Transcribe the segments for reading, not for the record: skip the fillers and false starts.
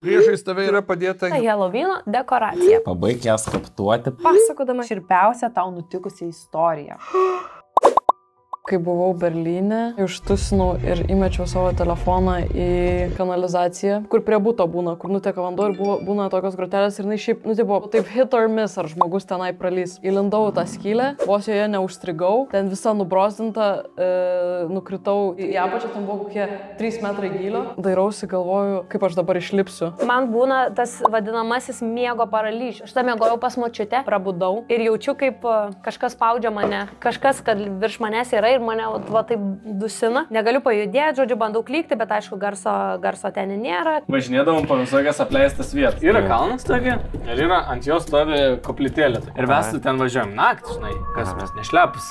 Priešais tave yra padėta Helovyno dekoracija. Pabaig ją skaptuoti. Pasakodama Širpiausia tau nutikusi istorija. Kai buvau Berlyne, ištusinau ir įmečiau savo telefoną į kanalizaciją, kur prie buto būna, kur nuteka vanduo ir būna tokios grotelės ir šiaip, buvo taip hit or miss, ar žmogus tenai pralys. Įlindau tą skylę, vos joje neužstrigau, ten visa nubrozdinta, nukritau į apačią, ten buvo kokie 3 metrai gylio. Dairausi, galvoju, kaip aš dabar išlipsiu. man būna tas vadinamasis miego paralyžius. Aš tą miegojau pas močiutę, prabudau ir jaučiu, kaip kažkas spaudžia mane, kažkas, kad virš manęs yra ir mane va taip dusina. Negaliu pajudėti, žodžiu, bandau klykti, bet aišku, garso ten nėra. Važinėdavom po visokias apleistas vietas. Yra kalnas tokia ir yra ant jos stovi koplytėlė. Ir mes ten važiuojam naktį, žinai, kas mes nešlepus.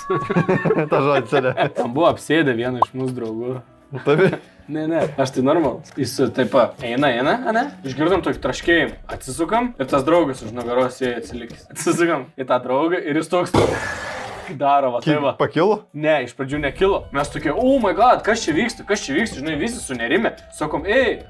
tą žodį. Tam buvo apsėdę vieną iš mūsų draugų. Tavi? Ne, aš tai normalus. Jis taip eina, ne? Išgirdom tokį traškėjimą. Atsisukam ir tas draugas už nugaros jie atsilikęs. Atsisukam į tą draugą ir jis toks daro, va tai va. Pakilo? Ne, iš pradžių nekilo. Mes tokie, oh my god, kas čia vyksta, žinai, visi sunerime. Sakom,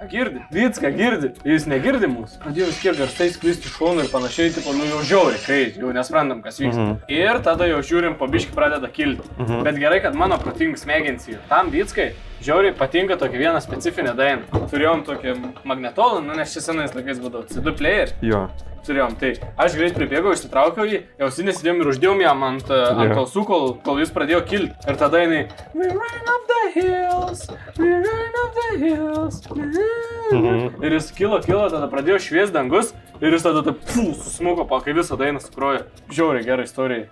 girdi, Vycka girdi. Jis negirdi mūsų. Pradėjau kiek garsai sklisti iš šonų ir panašiai, tipo, jau žiauri, kai jau nesprendam, kas vyksta. Ir tada jau žiūrim, po biškį pradeda kilti. Bet gerai, kad mano protingas smegenys yra. Tam Vyckai žiauriai patinka tokia viena specifinė daina. Turėjom tokį magnetolą, nes čia senais laikais būdavo CD player. Jo. Turėjom, tai aš greit pribėgau, išsitraukiau jį, ausinės įdėjom ir uždėjom jam ant kalsų, kol jis pradėjo kilti. Ir tada jinai We run up the hills, we run up the hills. Ir jis kilo, tada pradėjo šviest dangus ir jis tada taip susmuko, kai visą dainą sukrojo. Žiauriai gera istorija.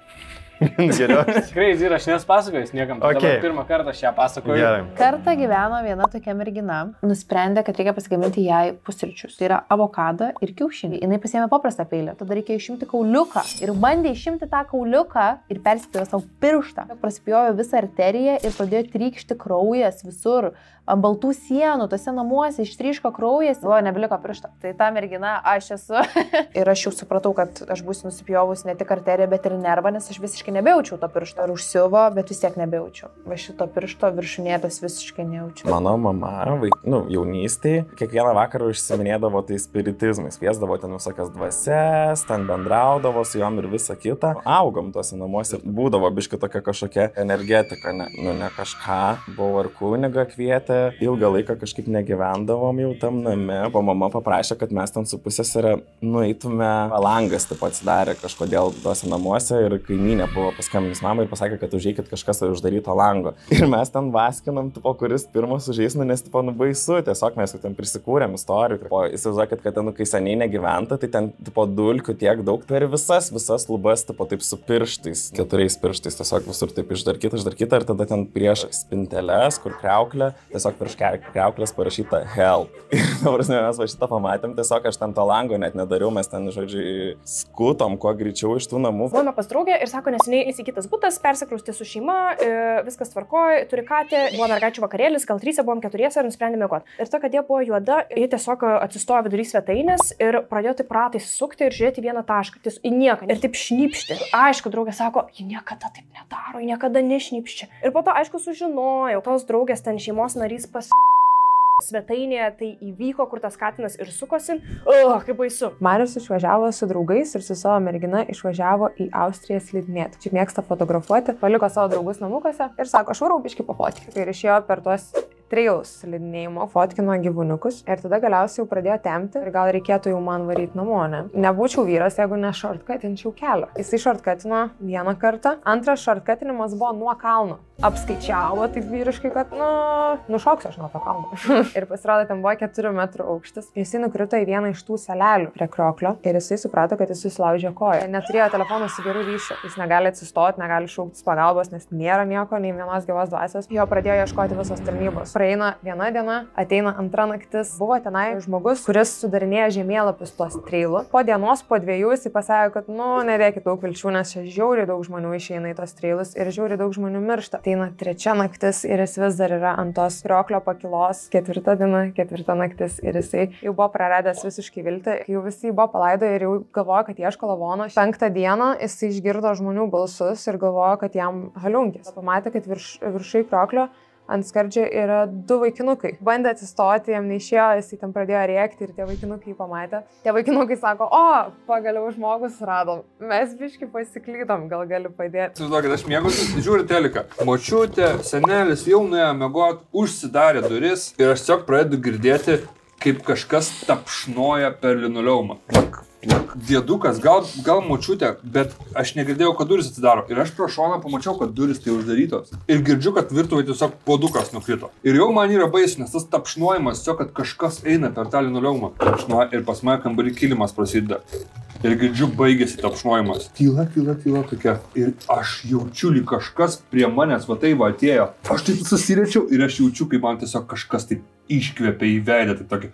Geriausiai. Tikrai ir aš nesapasakojęs niekam, tai dabar pirmą kartą aš ją pasakoju. Kartą gyveno viena tokia mergina, nusprendė, kad reikia pasigaminti jai pusryčius. Tai yra avokadą ir kiaušinį. Jis pasiėmė paprastą peilį, tada reikėjo išimti kauliuką. Ir bandė išimti tą kauliuką ir perspėjo savo pirštą. Prasipjojo visą arteriją ir pradėjo trykšti kraujas visur. Ant baltų sienų, tose namuose ištryško kraujas, nebeliko piršto. Tai ta mergina aš esu. Ir aš jau supratau, kad aš būsiu nusipjovus ne tik arteriją, bet ir nervą, nes aš visiškai nebejaučiau to piršto. Ir užsiuvo, bet vis tiek nebejaučiau. Va šito piršto viršūnėtos visiškai nejaučiau. Mano mama, jaunystėje, kiekvieną vakarą užsiminėdavo tai spiritizmais. Kviesdavo ten visokias dvasias, ten bendraudavo su jom ir visa kita. Augom tuose namuose, būdavo biški tokia kažkokia energetika, ne kažką. Buvo ir kuniga kvietė. Ilgą laiką kažkaip negyvendavom jau tam name, o mama paprašė, kad mes ten su pusėsere nueitume, langas taip atsidarė kažkodėl tuose namuose ir kaimynė buvo paskambinus mamai ir pasakė, kad užeikit kažkas uždaryto lango. Ir mes ten vaskinam, kuris pirmas užeis, nes baisu, tiesiog mes jau ten prisikūrėm istorijų. Įsivaizduokit, kad ten, kai seniai negyventa, tai ten dulkių tiek daug, tveri visas lubas, taip su pirštais, 4 pirštais, tiesiog visur taip išdarkyta ir tada ten prieš spinteles, kur kriauklė, tiesiog prieš kriauklės parašyta help. Ir dabar mes va šitą pamatėm, tiesiog aš ten to lango net nedariau, mes ten, žodžiu, skutom kuo greičiau iš tų namų. Buvome pas draugę ir sako, neseniai įsigytas butas, persikraustė su šeima, viskas tvarkoja, turi katę, buvo mergaičių vakarėlis, gal 3, buvom 4 ir nusprendėme miegoti. Ir ta katė buvo juoda, ji tiesiog atsistojo vidury svetainės ir pradėjo taip ratais sukti ir žiūrėti vieną tašką, į nieką ir taip šnypšti. Aišku, draugė sako, ji niekada taip nedaro, ji niekada nešnypščia. Ir po to, aišku, sužinojau, tos draugės ten šeimos narys pas svetainėje tai įvyko, kur tas katinas ir sukosi. Kaip baisu. Marius išvažiavo su draugais ir su savo mergina išvažiavo į Austriją slidinėti. Čia mėgsta fotografuoti, paliko savo draugus namukuose ir sako, aš varau biškį pafotkį. Ir išėjo per tuos trailus slidinėjimo, fotkino gyvūniukus ir tada galiausiai jau pradėjo tempti ir gal reikėtų jau man varyti namo, ne? Nebūčiau vyras, jeigu ne šortkatinčiau kelio. Jisai šortkatino vieną kartą, antras šortkatinimas buvo nuo kalno. Apskaičiavo taip vyriškai, kad, nušoksiu aš nuo to kalno. Ir pasirodo, ten buvo 4 metrų aukštis. Jisai nukrito į vieną iš tų salelių prie krioklio ir jisai suprato, kad jis susilaužė koją. Neturėjo telefono su geru ryšiu. Jis negali atsistoti, negali šauktis pagalbos, nes nėra nieko, nei vienos gyvos dvasios. Jo pradėjo ieškoti visos tarnybos. Praeina viena diena, ateina antra naktis. Buvo tenai žmogus, kuris sudarinėja žemėlapius tuos trailų. Po dienos, po 2 jisai pasakė, kad, nedėkit daug vilčių, nes čia žiauriai daug žmonių išeina į tos trailus ir žiauriai daug žmonių miršta. Ateina 3 naktis ir jis vis dar yra ant tos krioklio pakilos. 4 diena, 4 naktis ir jisai jau buvo praradęs visiškai viltį. Jau visi buvo palaidoję ir jau galvojo, kad ieško lavono. 5 dieną jisai išgirdo žmonių balsus ir galvojo, kad jam haliunkis. Pamatė, kad viršai krioklio ant skardžio yra 2 vaikinukai. Bandė atsistoti, jam neišėjo, jis ten pradėjo rėkti ir tie vaikinukai jį pamatė. Tie vaikinukai sako, o, pagaliau žmogus radom, mes biški pasiklydom, gal gali padėti. Įsivaizduokit, aš mėgausiu, žiūriu teliką. Močiutė, senelis jau nuėjo miegot, užsidarė duris ir aš tiesiog pradedu girdėti, kaip kažkas tapšnoja per linoleumą. Diedukas, gal močiutė, bet aš negirdėjau, kad duris atsidaro. Ir aš pro šoną pamačiau, kad duris tai uždarytos. Ir girdžiu, kad virtuvai tiesiog puodukas nukrito. Ir jau man yra baisu, nes tas tapšnojimas, tiesiog, kad kažkas eina per tą linoleumą. Tapšnoja ir pas mane kambarį kilimas prasideda. Ir girdžiu, baigėsi tapšnojimas. Tyla tokia. Ir aš jaučiu, lyg kažkas prie manęs va tai va atėjo. Aš taip susiriečiau ir aš jaučiu, kaip man tiesiog kažkas taip iškvėpė į veidą. Taip tokį.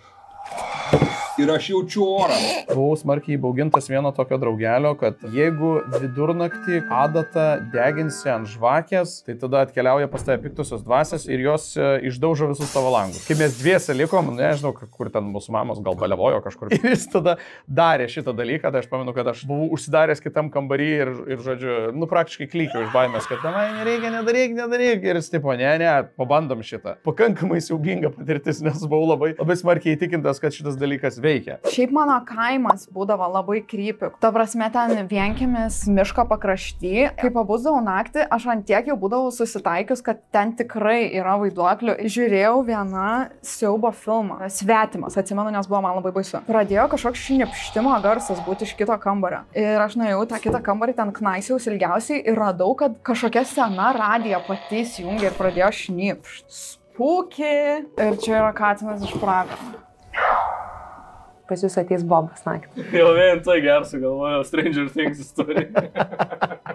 Ir aš jaučiu orą. Buvau smarkiai įbaugintas vieno tokio draugelio, kad jeigu vidurnaktį adatą deginsi ant žvakės, tai tada atkeliauja pas tave piktosios dvasios ir jos išdaužo visus tavo langus. Kai mes dviese likom, nežinau, kur ten mūsų mamos gal balevojo kažkur. Ir jis tada darė šitą dalyką, tai aš pamenu, kad aš buvau užsidaręs kitam kambarį ir žodžiu, praktiškai klykiau iš baimės, kad nereikia, nedaryk. Ir jis tipo, ne, pabandom šitą. Pakankamai siaubinga patirtis, nes buvau labai smarkiai įtikintas, kad šitas dalykas veikia. Šiaip mano kaimas būdavo labai krypi. Ta prasme, ten vienkiemis miško pakrašty. Kai pabusdavau naktį, aš ant tiek jau būdavau susitaikius, kad ten tikrai yra vaiduoklių. Žiūrėjau vieną siaubo filmą. Svetimas, atsimenu, nes buvo man labai baisu. Pradėjo kažkoks šnipštimo garsas būti iš kito kambario. Ir aš nuėjau tą kitą kambarį, ten knaisiaus ilgiausiai ir radau, kad kažkokia sena radija pati įsijungė ir pradėjo šnipšt. Spūki. Ir čia yra katinas iš pragaro. Pas jūs ateis Bobas naktį. Jau vien tai geras sugalvojo Stranger Things istoriją.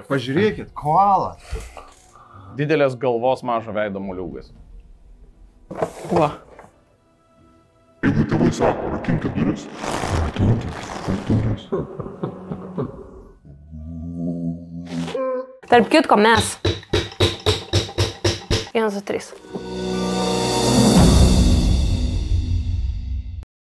Pažiūrėkit, koala. Didelės galvos mažo veido moliūgas. Va. Jeigu tėvai sako, rakinkit duris. Tarp kitko mes. 1, 2, 3.